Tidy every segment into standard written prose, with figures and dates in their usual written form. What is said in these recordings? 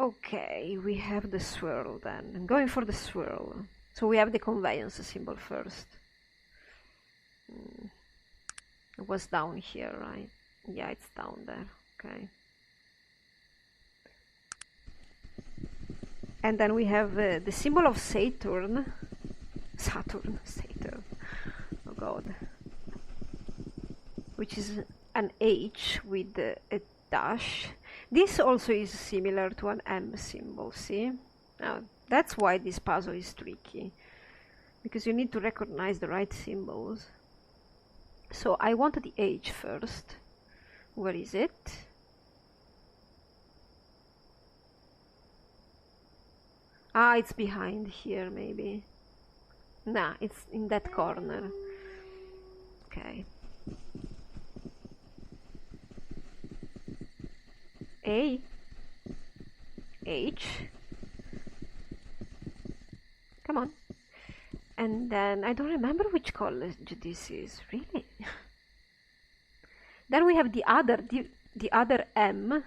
Okay, we have the swirl then. I'm going for the swirl. So we have the conveyance symbol first. It was down here, right? Yeah, it's down there. Okay. And then we have the symbol of Saturn. Saturn. Oh god. Which is an H with a dash. This also is similar to an M symbol, see? Now, that's why this puzzle is tricky. Because you need to recognize the right symbols. So I want the H first. Where is it? Ah, it's behind here, maybe. Nah, it's in that corner. Okay. A. H. Come on. And then, I don't remember which college this is, really. Then we have the other M.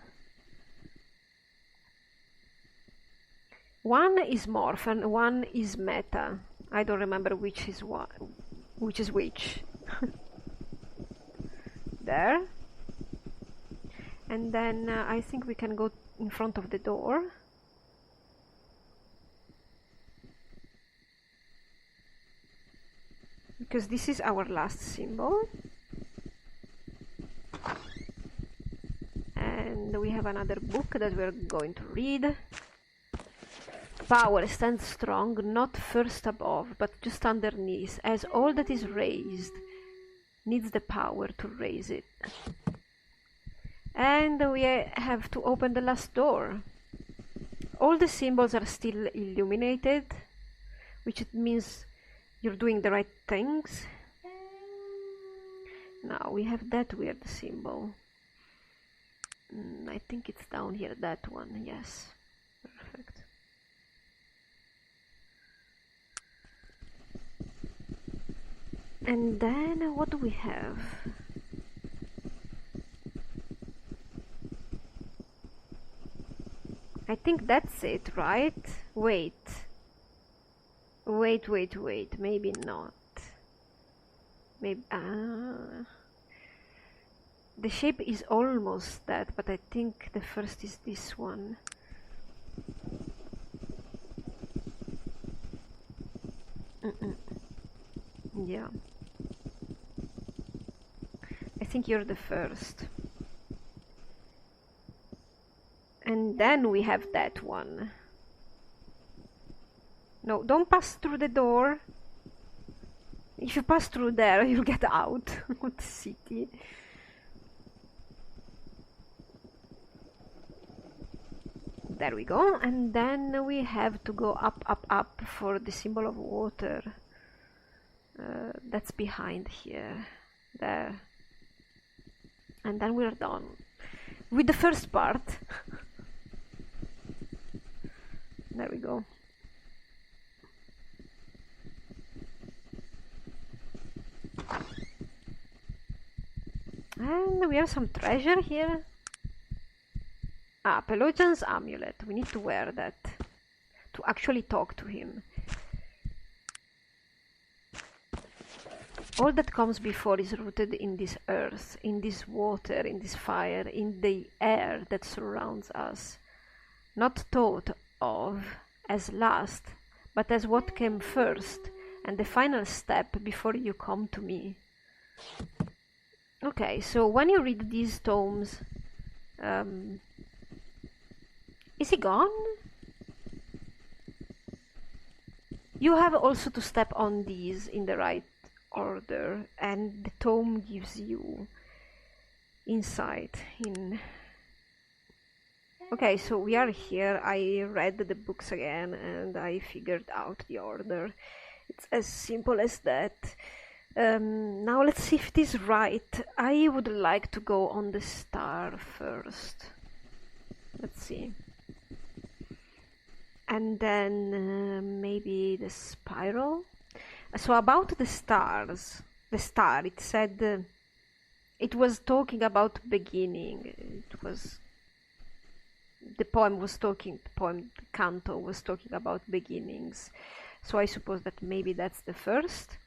One is morph and one is meta. I don't remember which is which. There. And then I think we can go in front of the door. Because this is our last symbol. And we have another book that we're going to read. Power stands strong, not first above, but just underneath, as all that is raised needs the power to raise it. And we have to open the last door. All the symbols are still illuminated, which means you're doing the right things. Now we have that weird symbol. I think it's down here, that one, yes. Perfect. And then what do we have? I think that's it, right? Wait, maybe not. Maybe, the shape is almost that, but I think the first is this one. Yeah. I think you're the first. And then we have that one. No, don't pass through the door. If you pass through there, you'll get out of the city. There we go. And then we have to go up for the symbol of water. That's behind here. There. And then we're done with the first part. There we go. And we have some treasure here. Ah, Pelogian's amulet. We need to wear that to actually talk to him. All that comes before is rooted in this earth, in this water, in this fire, in the air that surrounds us. Not thought of as last, but as what came first, and the final step before you come to me. Okay, so when you read these tomes, is he gone? You have also to step on these in the right order, and the tome gives you insight in... Okay, so we are here. I read the books again and I figured out the order. It's as simple as that. Now let's see if it is right. I would like to go on the star first. Let's see. And then maybe the spiral. So about the stars, the star, it said it was talking about beginning. It was the poem was talking, the poem Canto was talking about beginnings. So I suppose that maybe that's the first.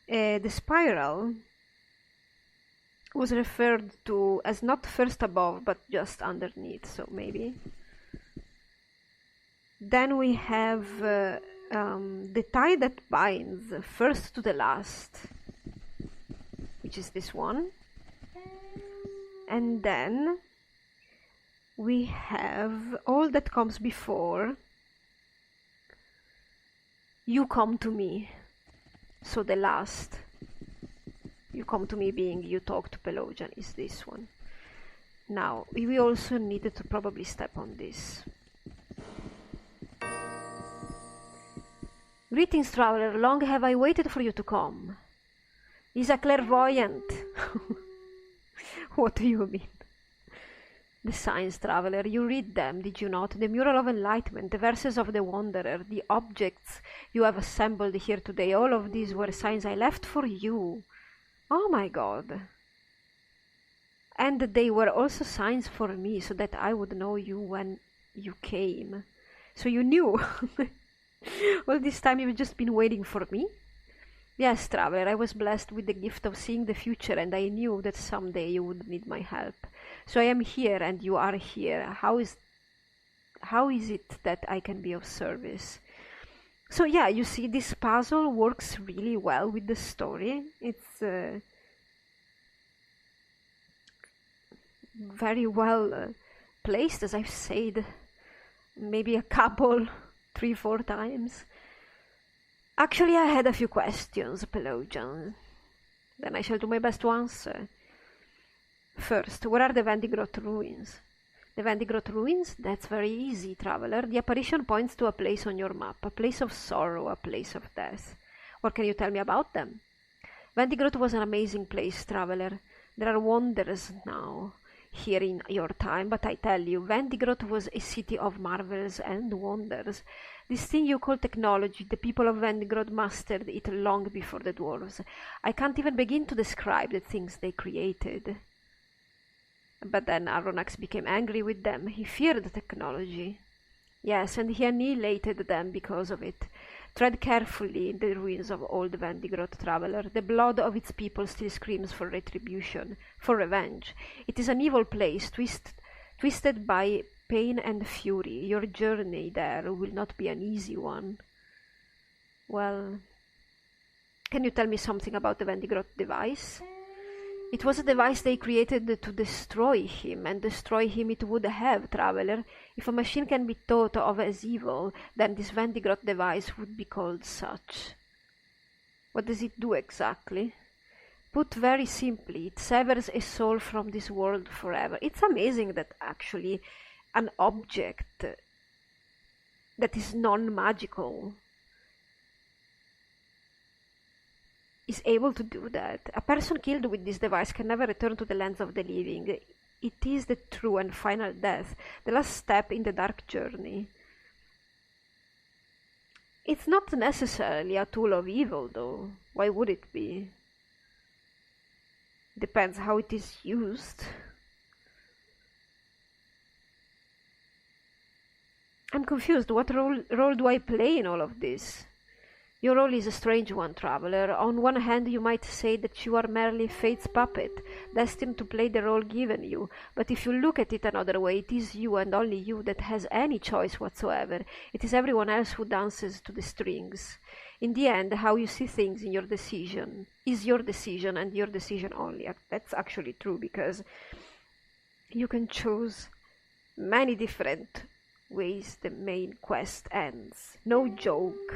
The spiral was referred to as not first above, but just underneath, so maybe. Then we have the tie that binds first to the last, which is this one. And then we have all that comes before. You come to me. So the last, you come to me being you talk to Pelogian, is this one. Now, we also needed to probably step on this. Greetings, traveler. Long have I waited for you to come. He's a clairvoyant. What do you mean? The signs, traveler, you read them, did you not? The mural of enlightenment, the verses of the wanderer, the objects you have assembled here today, all of these were signs I left for you. Oh my God. And they were also signs for me, so that I would know you when you came. So you knew. All this time you've just been waiting for me? Yes, traveler, I was blessed with the gift of seeing the future, and I knew that someday you would need my help. So I am here, and you are here. How is it that I can be of service? So yeah, you see, this puzzle works really well with the story. It's very well placed, as I've said, maybe a couple, 3-4 times. Actually, I had a few questions, Pelogian. Then I shall do my best to answer. First, where are the Vendigroth ruins? The Vendigroth ruins? That's very easy, traveler. The apparition points to a place on your map, a place of sorrow, a place of death. What can you tell me about them? Vendigroth was an amazing place, traveler. There are wonders now, here in your time, but I tell you, Vendigroth was a city of marvels and wonders. This thing you call technology, the people of Vendigroth mastered it long before the dwarves. I can't even begin to describe the things they created. But then Aronnax became angry with them. He feared the technology. Yes, and he annihilated them because of it. Tread carefully in the ruins of old Vendigroth, traveler. The blood of its people still screams for retribution, for revenge. It is an evil place, twisted by pain and fury. Your journey there will not be an easy one. Well, can you tell me something about the Vendigroth device? It was a device they created to destroy him, and destroy him it would have, traveler. If a machine can be thought of as evil, then this Vendigroth device would be called such. What does it do exactly? Put very simply, it severs a soul from this world forever. It's amazing that actually an object that is non-magical is able to do that. A person killed with this device can never return to the lands of the living. It is the true and final death, the last step in the dark journey. It's not necessarily a tool of evil, though. Why would it be? Depends how it is used. I'm confused. What role do I play in all of this? Your role is a strange one, traveler. On one hand, you might say that you are merely fate's puppet, destined to play the role given you. But if you look at it another way, it is you and only you that has any choice whatsoever. It is everyone else who dances to the strings. In the end, how you see things in your decision is your decision and your decision only. That's actually true, because you can choose many different ways the main quest ends. No joke.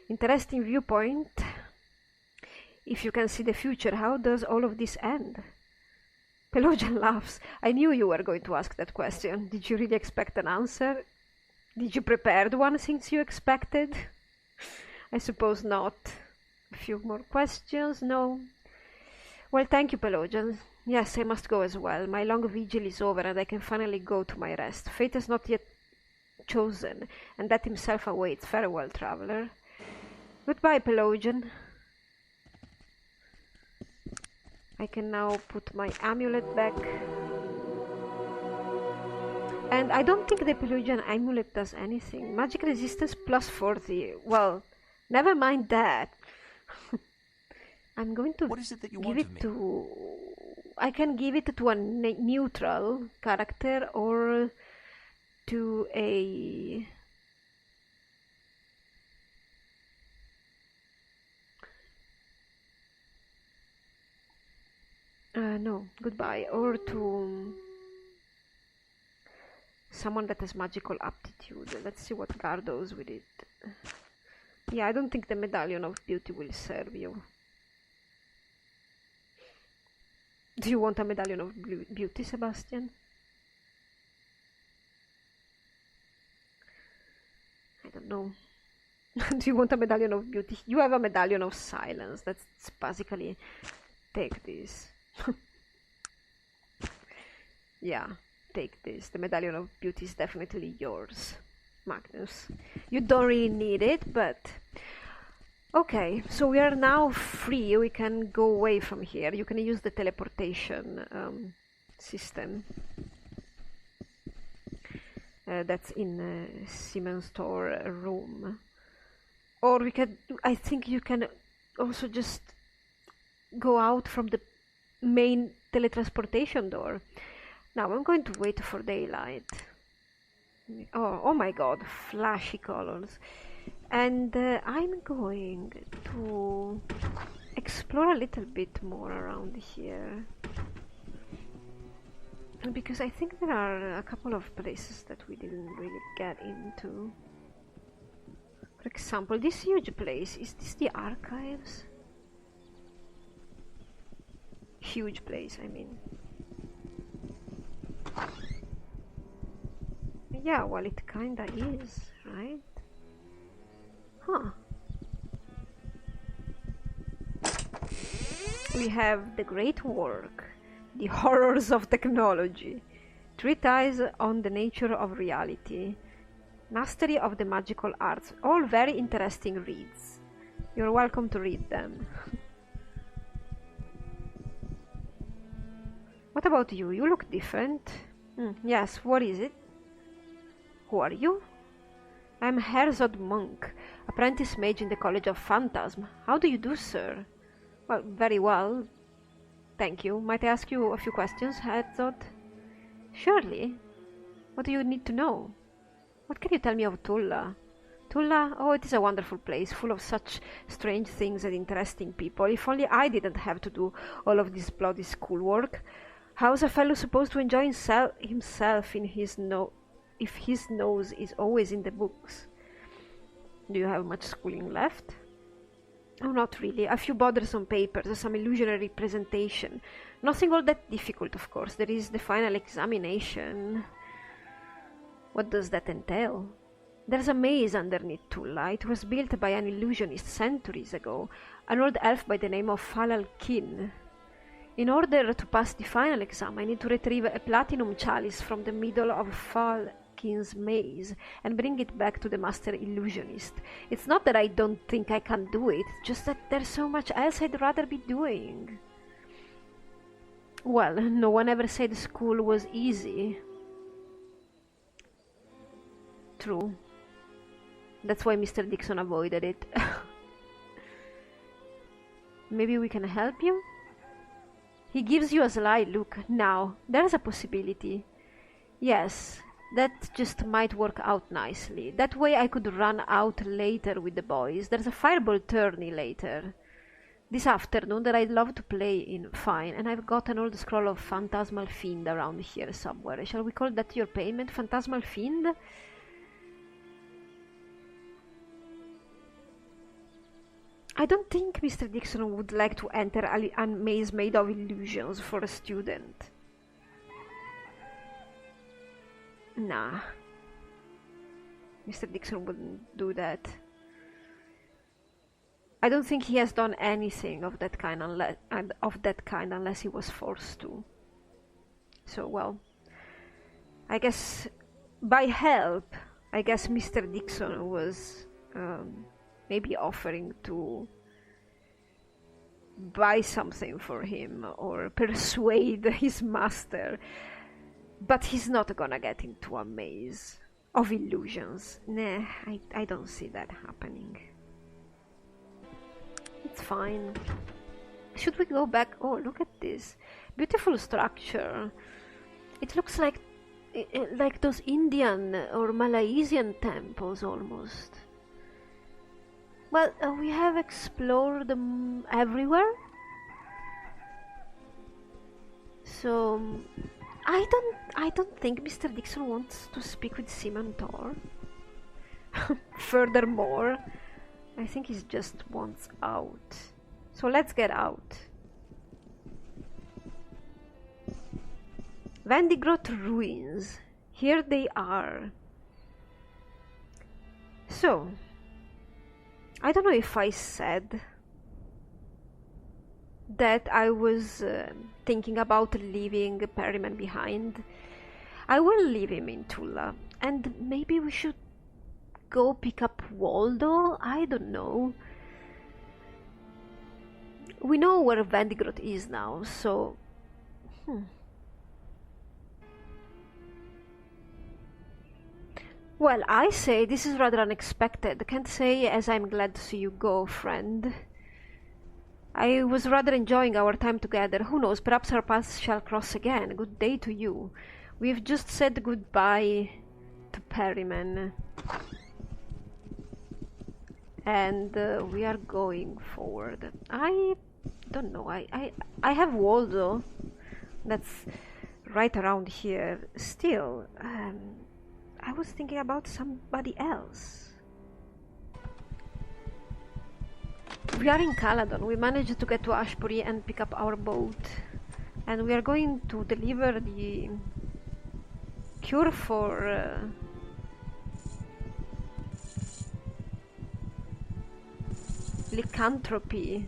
Interesting viewpoint. If you can see the future, how does all of this end? Pelogian laughs. I knew you were going to ask that question. Did you really expect an answer? Did you prepare one since you expected? I suppose not. A few more questions? No? Well, thank you, Pelogian. Yes, I must go as well. My long vigil is over and I can finally go to my rest. Fate has not yet chosen, and that himself awaits. Farewell, traveler. Goodbye, Pelogian. I can now put my amulet back. And I don't think the Pelagian amulet does anything. Magic resistance plus 40. Well, never mind that. I'm going to What is it that you give want it of me? to... I can give it to a neutral character or to a... no, goodbye. Or to someone that has magical aptitude. Let's see what Gardo's with it. Yeah, I don't think the Medallion of Beauty will serve you. Do you want a Medallion of Beauty, Sebastian? I don't know. Do you want a Medallion of Beauty? You have a Medallion of Silence. That's basically... Take this. Yeah, take this. The Medallion of Beauty is definitely yours, Magnus. You don't really need it, but... Okay, so we are now free. We can go away from here. You can use the teleportation system. That's in Simon's store room. Or we can... I think you can also just go out from the main teletransportation door. Now I'm going to wait for daylight. Oh my god, flashy colors. And I'm going to explore a little bit more around here. Because I think there are a couple of places that we didn't really get into. For example, this huge place, is this the archives? Huge place, I mean. Yeah, well, it kinda is, right? Huh. We have the great work, the horrors of technology, treatise on the nature of reality, mastery of the magical arts, all very interesting reads. You're welcome to read them. What about you? You look different. Yes, what is it? Who are you? I'm Herzog Monk, apprentice mage in the College of Phantasm. How do you do, sir? Well, very well. Thank you. Might I ask you a few questions, Herzog? Surely. What do you need to know? What can you tell me of Tulla? Tulla? Oh, it is a wonderful place, full of such strange things and interesting people. If only I didn't have to do all of this bloody schoolwork. How's a fellow supposed to enjoy himself in if his nose is always in the books? Do you have much schooling left? Oh, not really. A few bothersome papers, some illusionary presentation. Nothing all that difficult, of course. There is the final examination. What does that entail? There's a maze underneath Tulla. It was built by an illusionist centuries ago, an old elf by the name of Falal Kin. In order to pass the final exam, I need to retrieve a platinum chalice from the middle of Falkin's maze and bring it back to the master illusionist. It's not that I don't think I can do it, just that there's so much else I'd rather be doing. Well, no one ever said school was easy. True. That's why Mr. Dixon avoided it. Maybe we can help you? He gives you a sly look. Now, there's a possibility. Yes, that just might work out nicely. That way I could run out later with the boys. There's a fireball tourney later. This afternoon that I'd love to play in. Fine, and I've got an old scroll of Phantasmal Fiend around here somewhere. Shall we call that your payment, Phantasmal Fiend? I don't think Mr. Dixon would like to enter a maze made of illusions for a student. Nah. Mr. Dixon wouldn't do that. I don't think he has done anything of that kind unless he was forced to. So, well, I guess by help, I guess Mr. Dixon was maybe offering to buy something for him or persuade his master But he's not gonna get into a maze of illusions. Nah, I don't see that happening. It's fine. Should we go back? Oh, look at this. Beautiful structure. It looks like those Indian or Malaysian temples almost. Well, we have explored them everywhere. So I don't think Mr. Dixon wants to speak with Simon Thor. Furthermore, I think he just wants out. So let's get out. Vendigroth ruins. Here they are. So, I don't know if I said that I was thinking about leaving Perryman behind. I will leave him in Tula, and maybe we should go pick up Waldo? I don't know. We know where Vendigroth is now, so... Well, I say this is rather unexpected. Can't say as I'm glad to see you go, friend. I was rather enjoying our time together. Who knows, perhaps our paths shall cross again. Good day to you. We've just said goodbye to Perryman. And we are going forward. I don't know. I have Waldo. That's right around here. Still, I was thinking about somebody else. We are in Caladon. We managed to get to Ashbury and pick up our boat. And we are going to deliver the cure for... lycanthropy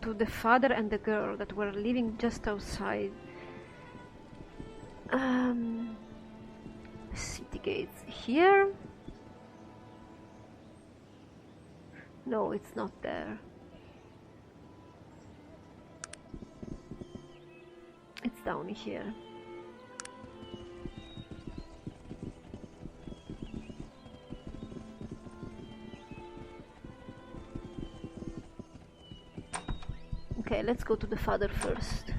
to the father and the girl that were living just outside city gates. Here? No, it's not there. It's down here. Okay, let's go to the father first.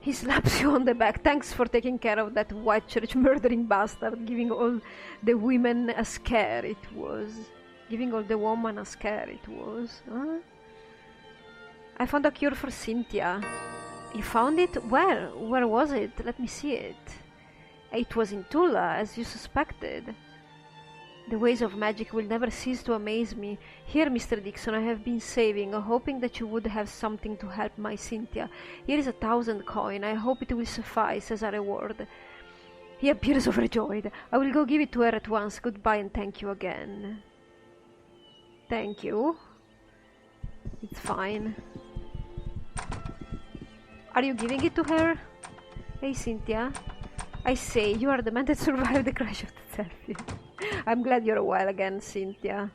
He slaps you on the back. Thanks for taking care of that white church murdering bastard, giving all the women a scare it was. Giving all the women a scare it was. Huh? I found a cure for Cynthia. You found it? Where? Where was it? Let me see it. It was in Tula, as you suspected. The ways of magic will never cease to amaze me. Here, Mr. Dixon, I have been saving, hoping that you would have something to help my Cynthia. Here is 1,000 coin. I hope it will suffice as a reward. He appears overjoyed. I will go give it to her at once. Goodbye and thank you again. Thank you. It's fine. Are you giving it to her? Hey, Cynthia. I say, you are the man that survived the crash of the selfie. I'm glad you're well again, Cynthia.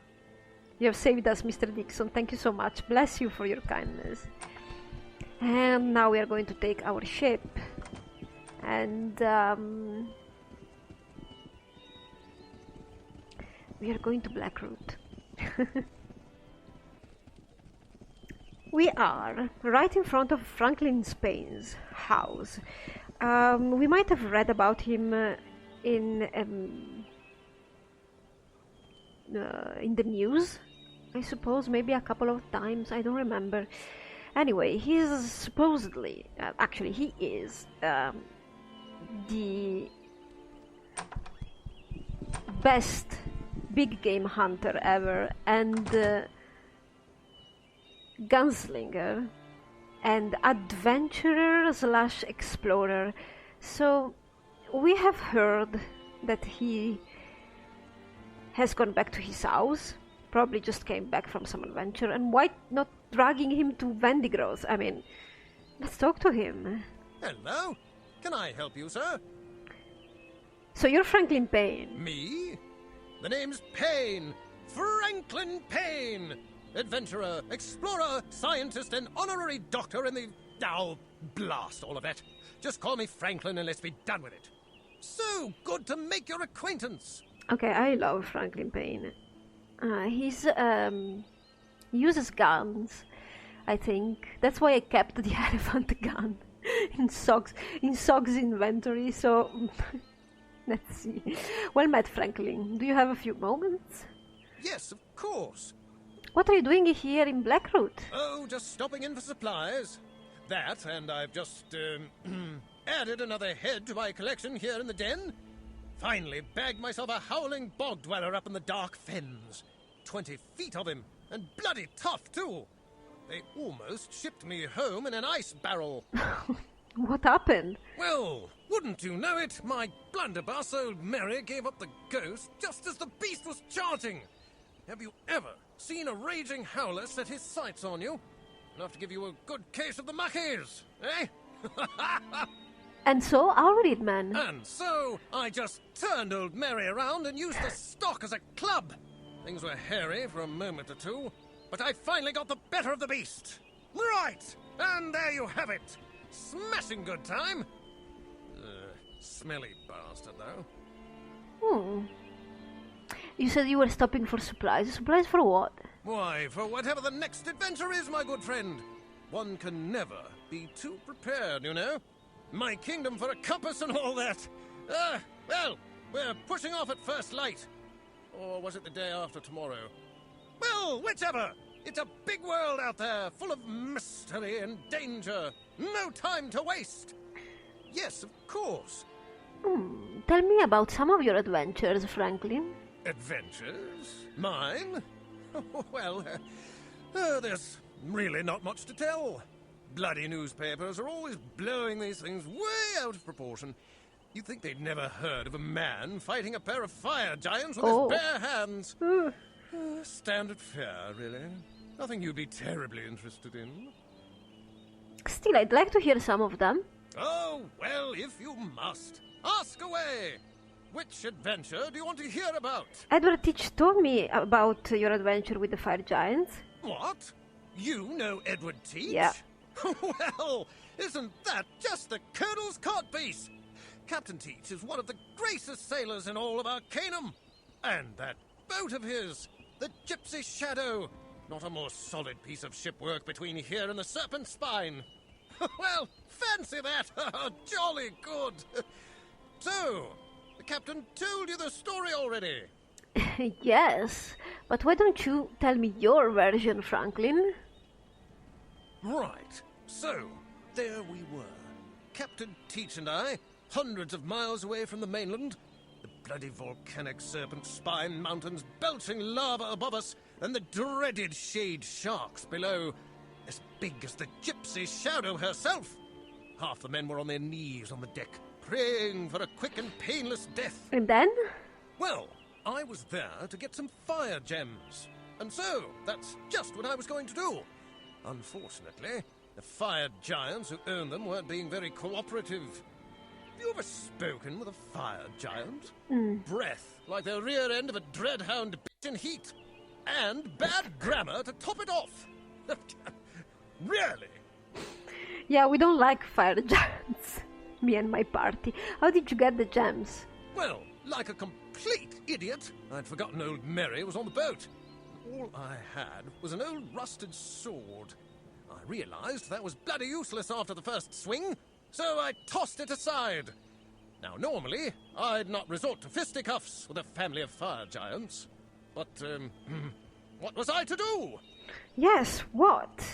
You have saved us, Mr. Dixon. Thank you so much. Bless you for your kindness. And now we are going to take our ship. And we are going to Blackroot. We are right in front of Franklin Payne's house. We might have read about him in the news, I suppose, maybe a couple of times, I don't remember. Anyway, he is supposedly, actually he is, the best big game hunter ever, and gunslinger, and adventurer / explorer. So we have heard that he has gone back to his house, probably just came back from some adventure, and why not dragging him to Vendigroth? I mean, let's talk to him. Hello, can I help you, sir? So you're Franklin Payne. Me? The name's Payne, Franklin Payne. Adventurer, explorer, scientist, and honorary doctor in the... Oh, blast all of it. Just call me Franklin and let's be done with it. So good to make your acquaintance. Okay, I love Franklin Payne. He uses guns, I think. That's why I kept the elephant gun in Sog's inventory, so let's see. Well met, Franklin. Do you have a few moments? Yes, of course. What are you doing here in Blackroot? Oh, just stopping in for supplies. That, and I've just added another head to my collection here in the den. Finally bagged myself a howling bog dweller up in the dark fens. 20 feet of him, and bloody tough, too. They almost shipped me home in an ice barrel. What happened? Well, wouldn't you know it, my blunderbuss old Mary gave up the ghost just as the beast was charging. Have you ever seen a raging howler set his sights on you? Enough to give you a good case of the muckies, eh? And so, how did, man? And so, I just turned old Mary around and used the stock as a club. Things were hairy for a moment or two, but I finally got the better of the beast. Right, and there you have it. Smashing good time. Smelly bastard, though. You said you were stopping for supplies. Supplies for what? Why, for whatever the next adventure is, my good friend. One can never be too prepared, you know. My kingdom for a compass and all that. Well, we're pushing off at first light. Or was it the day after tomorrow? Well, whichever. It's a big world out there, full of mystery and danger. No time to waste. Yes, of course. Tell me about some of your adventures, Franklin. Adventures? Mine? Well, there's really not much to tell. Bloody newspapers are always blowing these things way out of proportion. You'd think they'd never heard of a man fighting a pair of fire giants with his bare hands. Standard fare, really. Nothing you'd be terribly interested in. Still, I'd like to hear some of them. Oh, well, if you must. Ask away. Which adventure do you want to hear about? Edward Teach told me about your adventure with the fire giants. What? You know Edward Teach? Yeah. Well, isn't that just the Colonel's codpiece? Captain Teach is one of the greatest sailors in all of Arcanum. And that boat of his, the Gypsy Shadow. Not a more solid piece of shipwork between here and the Serpent Spine. Well, fancy that! Jolly good! So, the captain told you the story already? Yes, but why don't you tell me your version, Franklin? Right. So, there we were. Captain Teach and I, hundreds of miles away from the mainland, the bloody volcanic Serpent Spine mountains belching lava above us, and the dreaded shade sharks below, as big as the Gypsy Shadow herself. Half the men were on their knees on the deck, praying for a quick and painless death. And then? Well, I was there to get some fire gems, and so that's just what I was going to do. Unfortunately, the fire giants who owned them weren't being very cooperative. Have you ever spoken with a fire giant? Breath like the rear end of a dreadhound bitch in heat. And bad grammar to top it off. Really? Yeah, we don't like fire giants. Me and my party. How did you get the gems? Well, like a complete idiot, I'd forgotten old Mary was on the boat. All I had was an old rusted sword. I realized that was bloody useless after the first swing, so I tossed it aside. Now, normally, I'd not resort to fisticuffs with a family of fire giants. But, what was I to do? Yes, what?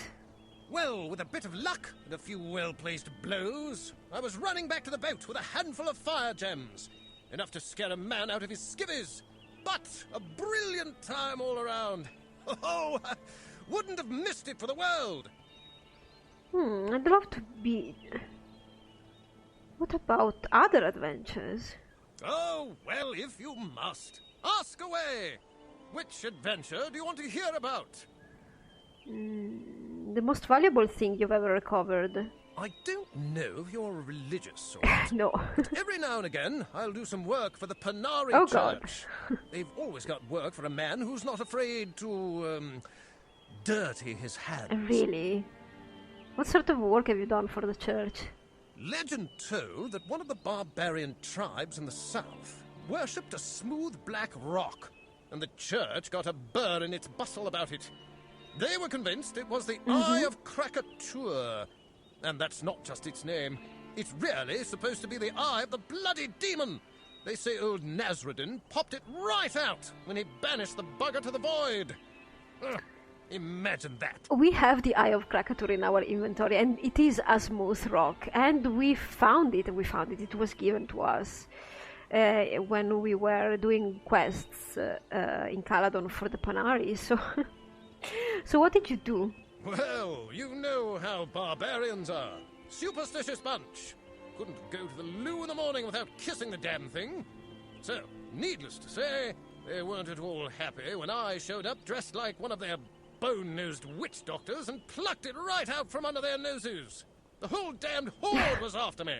Well, with a bit of luck and a few well-placed blows, I was running back to the boat with a handful of fire gems. Enough to scare a man out of his skivvies. But a brilliant time all around. Oh, I wouldn't have missed it for the world. I'd love to be... What about other adventures? Oh, well, if you must. Ask away. Which adventure do you want to hear about? The most valuable thing you've ever recovered. I don't know if you're a religious sort. No. But every now and again, I'll do some work for the Panari Oh, Church. God. They've always got work for a man who's not afraid to, dirty his hands. Really? What sort of work have you done for the church? Legend told that one of the barbarian tribes in the south worshipped a smooth black rock, and the church got a burr in its bustle about it. They were convinced it was the Eye of Krakatoa, and that's not just its name. It's really supposed to be the eye of the bloody demon. They say old Nasruddin popped it right out when he banished the bugger to the void. Ugh, imagine that. We have the Eye of Krakatoa in our inventory, and it is a smooth rock, and we found it. It was given to us when we were doing quests in Caladon for the Panari. So what did you do? Well, you know how barbarians are. Superstitious bunch. Couldn't go to the loo in the morning without kissing the damn thing. So, needless to say, they weren't at all happy when I showed up dressed like one of their bone-nosed witch doctors and plucked it right out from under their noses. The whole damned horde was after me.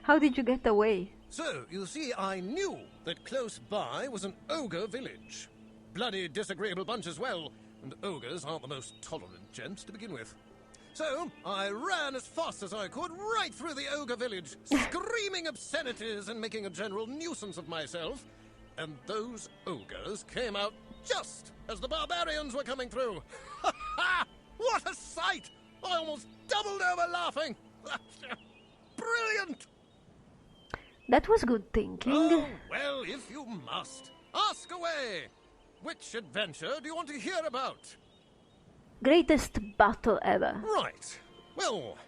How did you get away? So, you see, I knew that close by was an ogre village. Bloody disagreeable bunch as well, and ogres aren't the most tolerant gents to begin with. So, I ran as fast as I could right through the ogre village, screaming obscenities and making a general nuisance of myself. And those ogres came out just as the barbarians were coming through. Ha ha! What a sight! I almost doubled over laughing. Brilliant! That was good thinking. Oh, well, if you must. Ask away. Which adventure do you want to hear about? Greatest battle ever. Right. Well,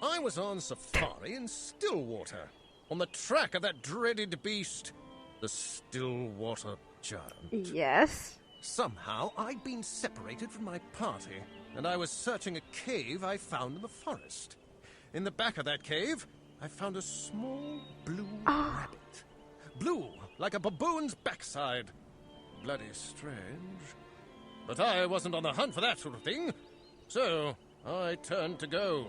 I was on safari in Stillwater, on the track of that dreaded beast, the Stillwater Giant. Yes. Somehow, I'd been separated from my party, and I was searching a cave I found in the forest. In the back of that cave, I found a small blue rabbit. Blue, like a baboon's backside. Bloody strange. But I wasn't on the hunt for that sort of thing, so I turned to go.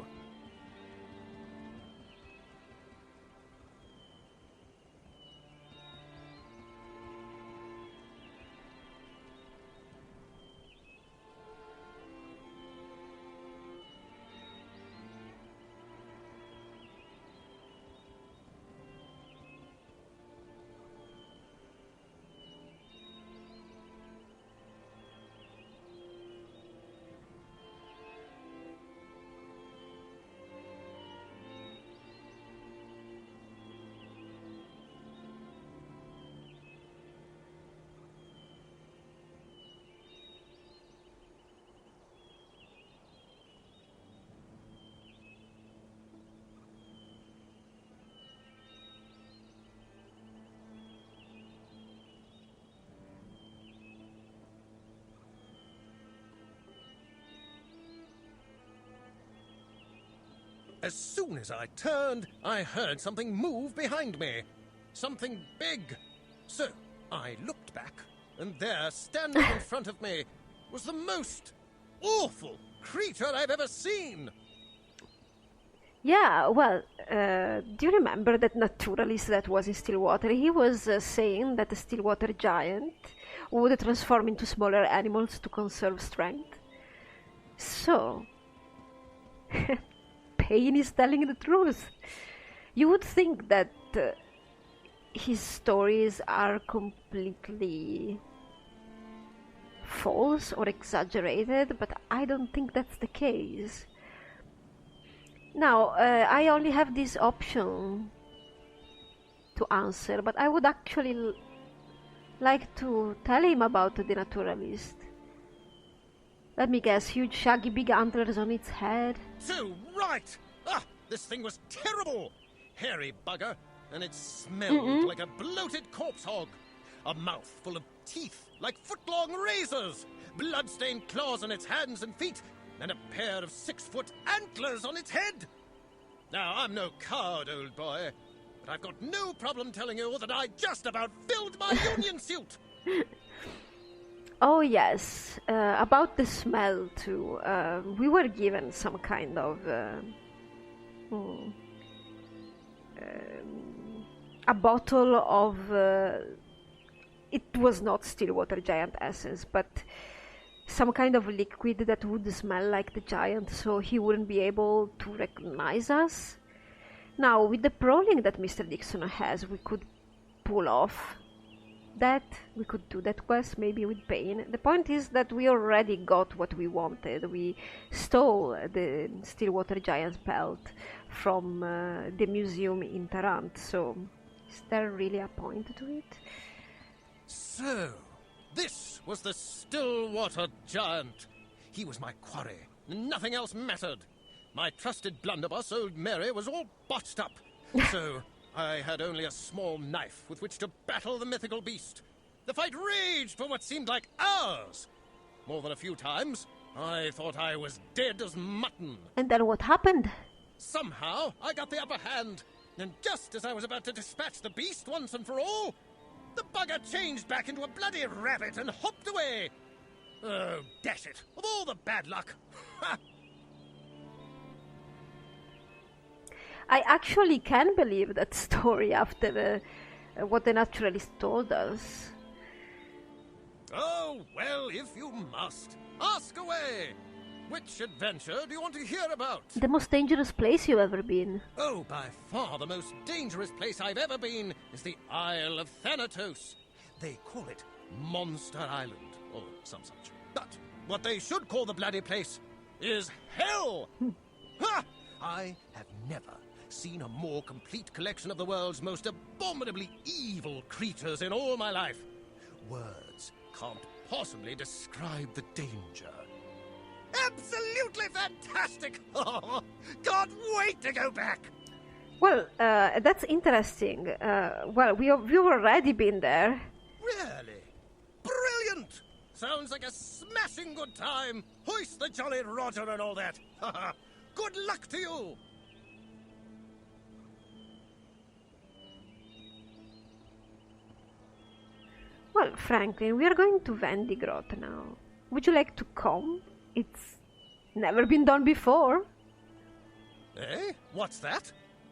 As soon as I turned, I heard something move behind me. Something big. So, I looked back, and there, standing in front of me, was the most awful creature I've ever seen. Yeah, well, do you remember that naturalist that was in Stillwater? He was saying that the Stillwater Giant would transform into smaller animals to conserve strength. So, Payne is telling the truth. You would think that his stories are completely false or exaggerated, but I don't think that's the case. Now, I only have this option to answer, but I would actually like to tell him about the naturalist. Let me guess, huge shaggy big antlers on its head. So right! Ah, this thing was terrible! Hairy bugger, and it smelled like a bloated corpse hog. A mouth full of teeth like foot-long razors, blood-stained claws on its hands and feet, and a pair of 6-foot antlers on its head. Now, I'm no coward, old boy, but I've got no problem telling you that I just about filled my union suit. Oh yes, about the smell too. We were given some kind of a bottle of it was not Stillwater Giant essence, but some kind of liquid that would smell like the giant, so he wouldn't be able to recognize us. Now, with the prowling that Mr. Dixon has, we could pull off that. We could do that quest maybe with Payne. The point is that we already got what we wanted. We stole the Stillwater Giant's belt from the museum in Tarant, so is there really a point to it? So, this was the Stillwater Giant. He was my quarry. Nothing else mattered. My trusted blunderbuss, old Mary, was all botched up. So, I had only a small knife with which to battle the mythical beast. The fight raged for what seemed like hours. More than a few times, I thought I was dead as mutton. And then what happened? Somehow, I got the upper hand. And just as I was about to dispatch the beast once and for all, the bugger changed back into a bloody rabbit and hopped away. Oh, dash it. Of all the bad luck. I actually can believe that story after what the naturalist told us. Oh, well, if you must. Ask away. Which adventure do you want to hear about? The most dangerous place you've ever been. Oh, by far the most dangerous place I've ever been is the Isle of Thanatos. They call it Monster Island, or some such. But what they should call the bloody place is Hell! Ha! I have never seen a more complete collection of the world's most abominably evil creatures in all my life. Words can't possibly describe the danger. Absolutely fantastic! Oh, can't wait to go back! Well, that's interesting. Well, we've already been there. Really? Brilliant! Sounds like a smashing good time. Hoist the Jolly Roger and all that. Good luck to you! Well, Franklin, we are going to Vendigrot now. Would you like to come? It's never been done before. Eh? What's that?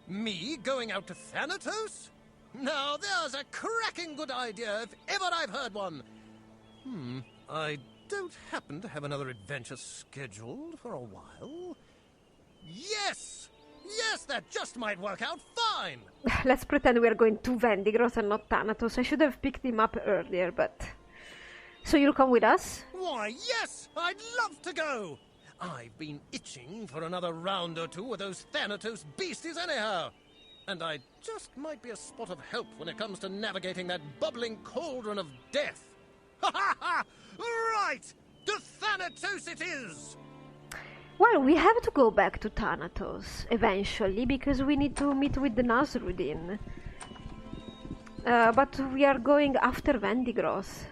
Me going out to Thanatos? Now there's a cracking good idea if ever I've heard one. I don't happen to have another adventure scheduled for a while. Yes! Yes, that just might work out fine! Let's pretend we are going to Vendigrot and not Thanatos. I should have picked him up earlier, but... So you'll come with us? Why, yes! I'd love to go! I've been itching for another round or two with those Thanatos beasties anyhow. And I just might be a spot of help when it comes to navigating that bubbling cauldron of death. Ha ha ha! Right! To Thanatos it is! Well, we have to go back to Thanatos eventually because we need to meet with the Nasruddin. But we are going after Vendigroth.